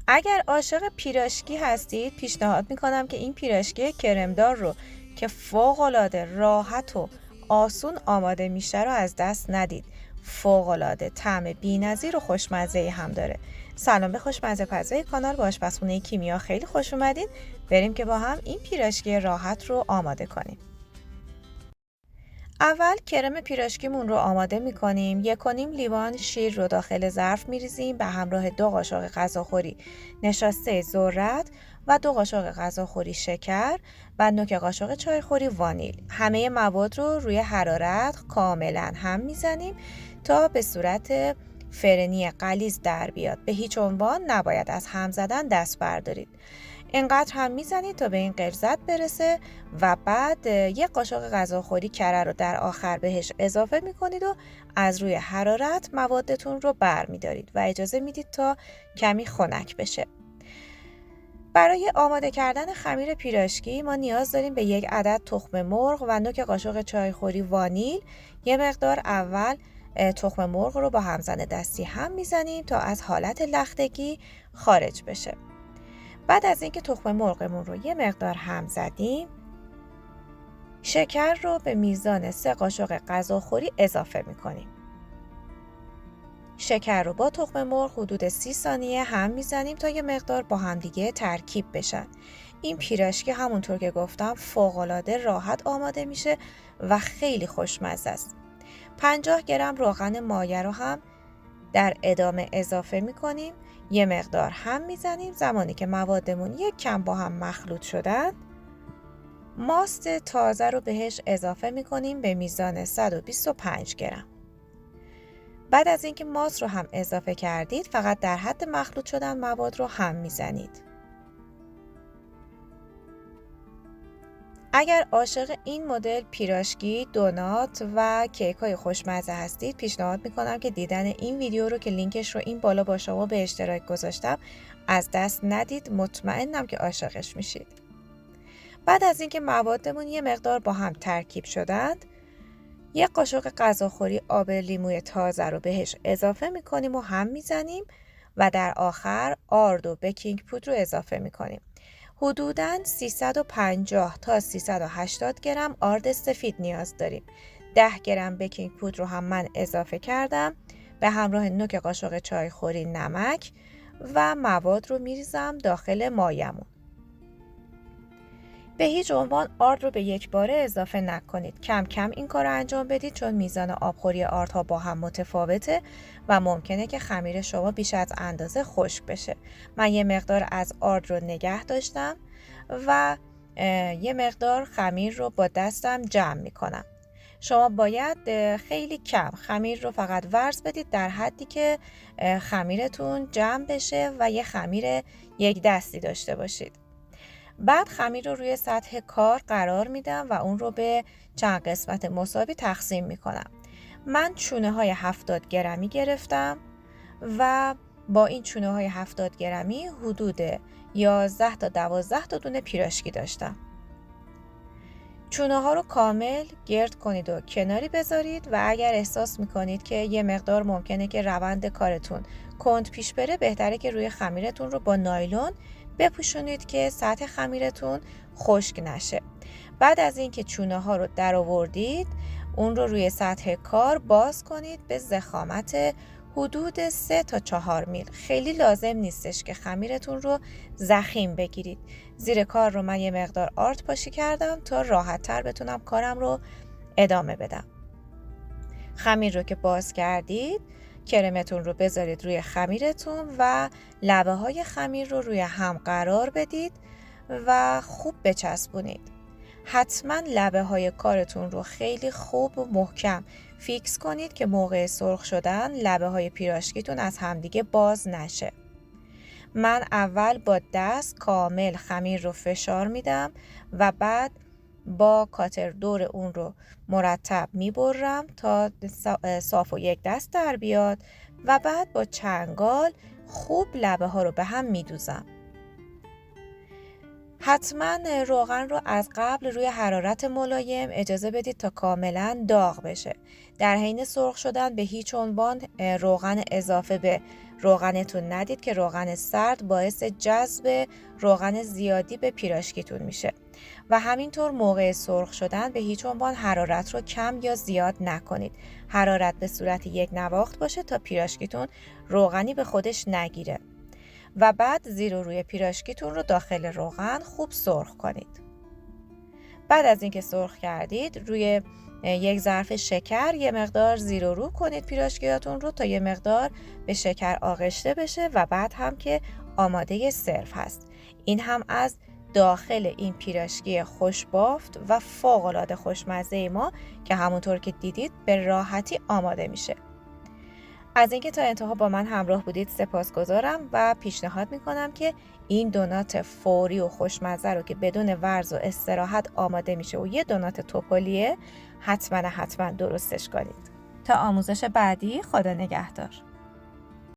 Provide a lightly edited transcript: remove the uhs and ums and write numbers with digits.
اگر عاشق پیراشکی هستید پیشنهاد میکنم که این پیراشکی کرمدار رو که فوق‌العاده راحت و آسون آماده میشه رو از دست ندید. فوق‌العاده طعم بی‌نظیر و خوشمزه هم داره. سلام به خوشمزه پزای کانال، با آشپزخونه کیمیا خیلی خوش اومدین. بریم که با هم این پیراشکی راحت رو آماده کنیم. اول کرم پیراشکیمون رو آماده میکنیم. 1.5 لیوان شیر رو داخل ظرف میریزیم به همراه 2 قاشق غذاخوری نشاسته ذرت و 2 قاشق غذاخوری شکر و نوک قاشق چایخوری وانیل. همه مواد رو روی حرارت کاملا هم میزنیم تا به صورت فرنی غلیظ در بیاد. به هیچ عنوان نباید از هم زدن دست بردارید. اینقدر هم میزنید تا به این غلظت برسه و بعد 1 قاشق غذاخوری کره رو در آخر بهش اضافه میکنید و از روی حرارت موادتون رو برمیدارید و اجازه میدید تا کمی خنک بشه. برای آماده کردن خمیر پیراشکی ما نیاز داریم به 1 عدد تخم مرغ و نوک قاشق چایخوری وانیل. یه مقدار اول تخم مرغ رو با همزن دستی هم میزنیم تا از حالت لختگی خارج بشه. بعد از اینکه تخم مرغمون رو یه مقدار هم زدیم، شکر رو به میزان 3 قاشق غذاخوری اضافه میکنیم. شکر رو با تخم مرغ حدود 30 ثانیه هم میزنیم تا یه مقدار با همدیگه ترکیب بشن. این پیراشکی همونطور که گفتم فوق‌العاده راحت آماده میشه و خیلی خوشمزه است. 50 گرم روغن مایه رو هم در ادامه اضافه میکنیم. یه مقدار هم میزنیم. زمانی که موادمون یک کم با هم مخلوط شدن، ماست تازه رو بهش اضافه میکنیم به میزان 125 گرم. بعد از اینکه ماست رو هم اضافه کردید، فقط در حد مخلوط شدن مواد رو هم میزنید. اگر عاشق این مدل پیراشکی، دونات و کیک های خوشمزه هستید، پیشنهاد میکنم که دیدن این ویدیو رو که لینکش رو این بالا با شما به اشتراک گذاشتم از دست ندید. مطمئنم که عاشقش میشید. بعد از اینکه موادمون یه مقدار با هم ترکیب شدند، 1 قاشق غذاخوری آب لیموی تازه رو بهش اضافه میکنیم و هم میزنیم و در آخر آرد و بیکینگ پودر رو اضافه میکنیم. حدوداً 350 تا 380 گرم آرد سفید نیاز داریم. 10 گرم بیکینگ پودر رو هم من اضافه کردم به همراه نوک قاشق چایخوری نمک و مواد رو میریزم داخل مایمون. به هیچ عنوان آرد رو به یک باره اضافه نکنید. کم کم این کار رو انجام بدید چون میزان آبخوری آردها با هم متفاوته و ممکنه که خمیر شما بیش از اندازه خشک بشه. من یه مقدار از آرد رو نگه داشتم و یه مقدار خمیر رو با دستم جمع میکنم. شما باید خیلی کم خمیر رو فقط ورز بدید در حدی که خمیرتون جمع بشه و یه خمیر یک دستی داشته باشید. بعد خمیر رو روی سطح کار قرار میدم و اون رو به چند قسمت مساوی تقسیم میکنم. من چونه های 70 گرمی گرفتم و با این چونه های 70 گرمی حدود 11 تا 12 تا دونه پیراشکی داشتم. چونه ها رو کامل گرد کنید و کناری بذارید و اگر احساس میکنید که یه مقدار ممکنه که روند کارتون کند پیش بره، بهتره که روی خمیرتون رو با نایلون بپوشونید که سطح خمیرتون خشک نشه. بعد از اینکه چونه ها رو در آوردید، اون رو روی سطح کار باز کنید به ضخامت حدود 3 تا 4 میل. خیلی لازم نیستش که خمیرتون رو ضخیم بگیرید. زیر کار رو من یه مقدار آرد پاشی کردم تا راحت تر بتونم کارم رو ادامه بدم. خمیر رو که باز کردید، کرمتون رو بذارید روی خمیرتون و لبه های خمیر رو روی هم قرار بدید و خوب بچسبونید. حتما لبه های کارتون رو خیلی خوب و محکم فیکس کنید که موقع سرخ شدن لبه های پیراشکیتون از همدیگه باز نشه. من اول با دست کامل خمیر رو فشار میدم و بعد با کاتر دور اون رو مرتب میبرم تا صاف و یک دست در بیاد و بعد با چنگال خوب لبه ها رو به هم میدوزم. حتما روغن رو از قبل روی حرارت ملایم اجازه بدید تا کاملا داغ بشه. در حین سرخ شدن به هیچ عنوان روغن اضافه به روغنتون ندید که روغن سرد باعث جذب روغن زیادی به پیراشکیتون میشه و همینطور موقع سرخ شدن به هیچ عنوان حرارت رو کم یا زیاد نکنید. حرارت به صورت یک نواخت باشه تا پیراشکیتون روغنی به خودش نگیره و بعد زیر و روی پیراشکیتون رو داخل روغن خوب سرخ کنید. بعد از اینکه سرخ کردید روی یک ظرف شکر یه مقدار زیر و رو کنید پیراشکیاتون رو تا یه مقدار به شکر آغشته بشه و بعد هم که آماده سرو هست. این هم از داخل این پیراشکی خوشبافت و فوق‌العاده خوشمزه ما که همونطور که دیدید به راحتی آماده میشه. از اینکه تا انتها با من همراه بودید سپاسگزارم و پیشنهاد میکنم که این دونات فوری و خوشمزه رو که بدون ورز و استراحت آماده میشه و یه دونات توپلیه حتما درستش کنید. تا آموزش بعدی، خدا نگهدار.